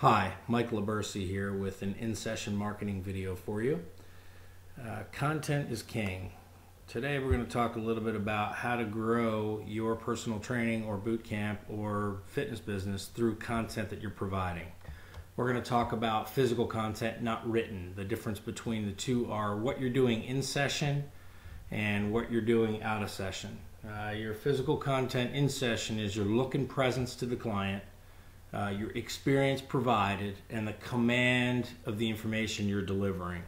Hi, Mike Labersi here with an in-session marketing video for you. Content is king. Today we're going to talk a little bit about how to grow your personal training or boot camp or fitness business through content that you're providing. We're going to talk about physical content, not written. The difference between the two are what you're doing in session and what you're doing out of session. Your physical content in session is your look and presence to the client, your experience provided, and the command of the information you're delivering.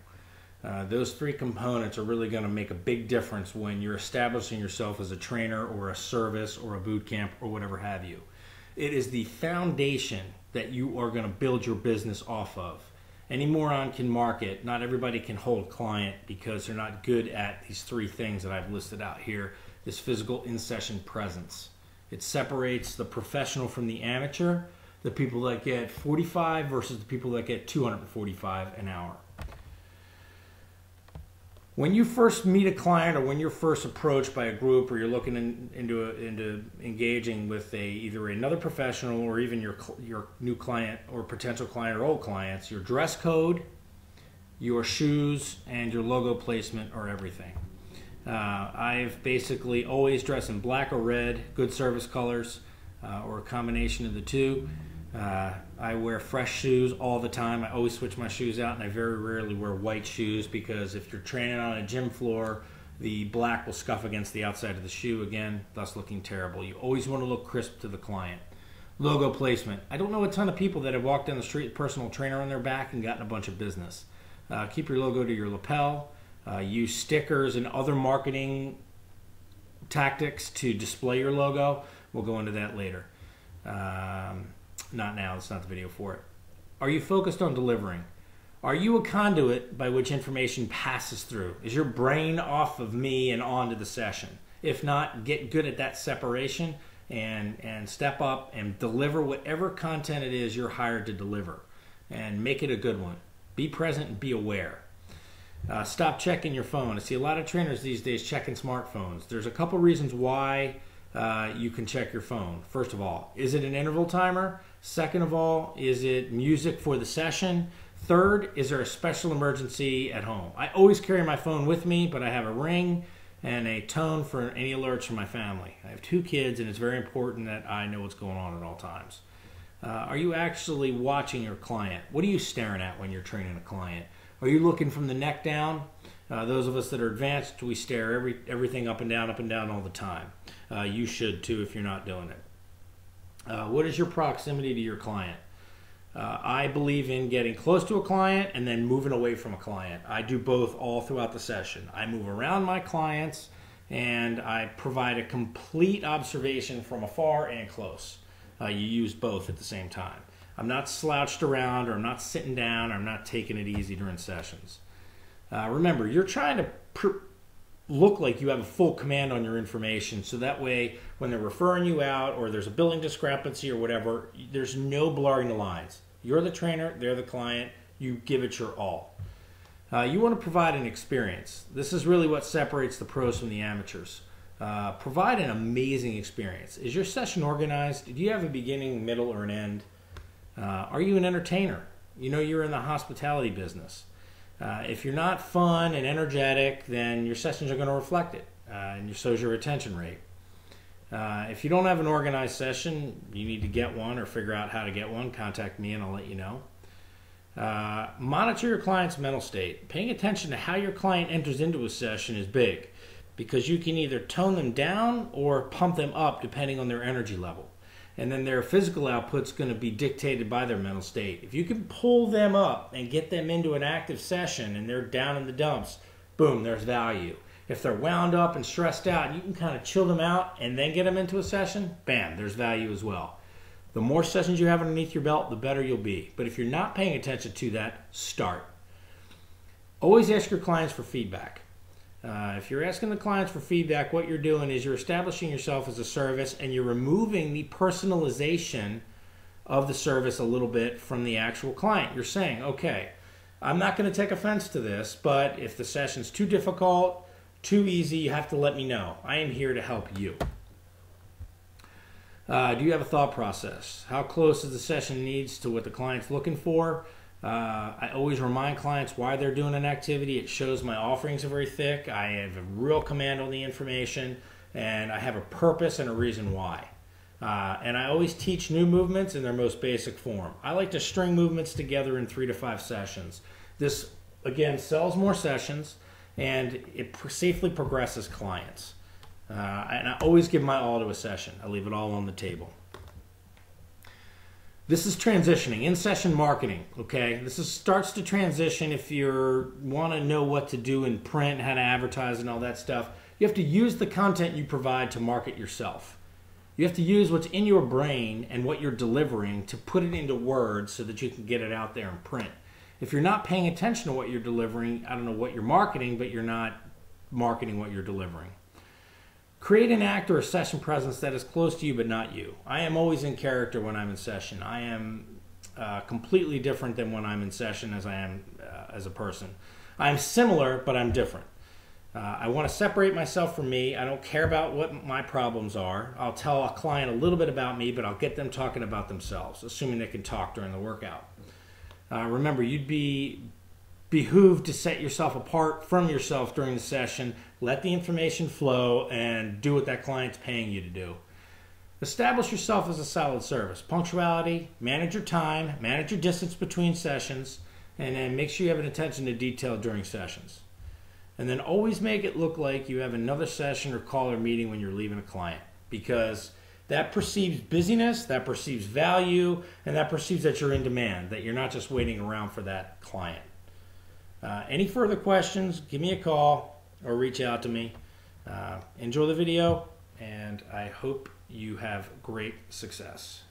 Those three components are really going to make a big difference when you're establishing yourself as a trainer or a service or a boot camp or whatever have you. It is the foundation that you are going to build your business off of. Any moron can market. Not everybody can hold a client because they're not good at these three things that I've listed out here. This physical in-session presence. It separates the professional from the amateur, the people that get 45 versus the people that get 245 an hour. When you first meet a client or when you're first approached by a group or you're looking into engaging with either another professional or even your new client or potential client or old clients, your dress code, your shoes, and your logo placement are everything. I've basically always dressed in black or red, good service colors, or a combination of the two. I wear fresh shoes all the time. I always switch my shoes out, and I very rarely wear white shoes because if you're training on a gym floor, the black will scuff against the outside of the shoe again, thus looking terrible. You always want to look crisp to the client. Logo placement. I don't know a ton of people that have walked down the street with a personal trainer on their back and gotten a bunch of business. Keep your logo to your lapel. Use stickers and other marketing tactics to display your logo. We'll go into that later. Not now, it's not the video for it. Are you focused on delivering? Are you a conduit by which information passes through? Is your brain off of me and on to the session? If not, get good at that separation and step up and deliver whatever content it is you're hired to deliver. And make it a good one. Be present and be aware. Stop checking your phone. I see a lot of trainers these days checking smartphones. There's a couple reasons why you can check your phone. First of all, is it an interval timer? Second of all, is it music for the session? Third, is there a special emergency at home? I always carry my phone with me, but I have a ring and a tone for any alerts from my family. I have 2 kids, and it's very important that I know what's going on at all times. Are you actually watching your client? What are you staring at when you're training a client? Are you looking from the neck down? Those of us that are advanced, we stare everything up and down all the time. You should too if you're not doing it. What is your proximity to your client? I believe in getting close to a client and then moving away from a client. I do both all throughout the session. I move around my clients and I provide a complete observation from afar and close. You use both at the same time. I'm not slouched around, or I'm not sitting down, or I'm not taking it easy during sessions. Remember, you're trying to look like you have a full command on your information, so that way when they're referring you out or there's a billing discrepancy or whatever, there's no blurring the lines. You're the trainer, they're the client, you give it your all. You want to provide an experience. This is really what separates the pros from the amateurs. Provide an amazing experience. Is your session organized? Do you have a beginning, middle, or an end? Are you an entertainer? You know you're in the hospitality business. If you're not fun and energetic, then your sessions are going to reflect it, and so is your retention rate. If you don't have an organized session, you need to get one or figure out how to get one. Contact me and I'll let you know. Monitor your client's mental state. Paying attention to how your client enters into a session is big because you can either tone them down or pump them up depending on their energy level. And then their physical output's going to be dictated by their mental state. If you can pull them up and get them into an active session and they're down in the dumps, boom, there's value. If they're wound up and stressed out, and you can kind of chill them out and then get them into a session, bam, there's value as well. The more sessions you have underneath your belt, the better you'll be. But if you're not paying attention to that, start. Always ask your clients for feedback. If you're asking the clients for feedback, what you're doing is you're establishing yourself as a service and you're removing the personalization of the service a little bit from the actual client. You're saying, okay, I'm not going to take offense to this, but if the session's too difficult, too easy, you have to let me know. I am here to help you. Do you have a thought process? How close is the session needs to what the client's looking for? I always remind clients why they're doing an activity. It shows my offerings are very thick. I have a real command on the information, and I have a purpose and a reason why. And I always teach new movements in their most basic form. I like to string movements together in 3 to 5 sessions. This, again, sells more sessions, and it safely progresses clients. And I always give my all to a session. I leave it all on the table. This is transitioning, in-session marketing, okay? Starts to transition if you want to know what to do in print, how to advertise and all that stuff. You have to use the content you provide to market yourself. You have to use what's in your brain and what you're delivering to put it into words so that you can get it out there in print. If you're not paying attention to what you're delivering, I don't know what you're marketing, but you're not marketing what you're delivering. Create an act or a session presence that is close to you but not you. I am always in character when I'm in session. I am completely different than when I'm in session as I am as a person. I'm similar, but I'm different. I want to separate myself from me. I don't care about what my problems are. I'll tell a client a little bit about me, but I'll get them talking about themselves, assuming they can talk during the workout. Remember, you'd be behooved to set yourself apart from yourself during the session, let the information flow, and do what that client's paying you to do. Establish yourself as a solid service. Punctuality, manage your time, manage your distance between sessions, and then make sure you have an attention to detail during sessions. And then always make it look like you have another session or call or meeting when you're leaving a client, because that perceives busyness, that perceives value, and that perceives that you're in demand, that you're not just waiting around for that client. Any further questions, give me a call or reach out to me. Enjoy the video, and I hope you have great success.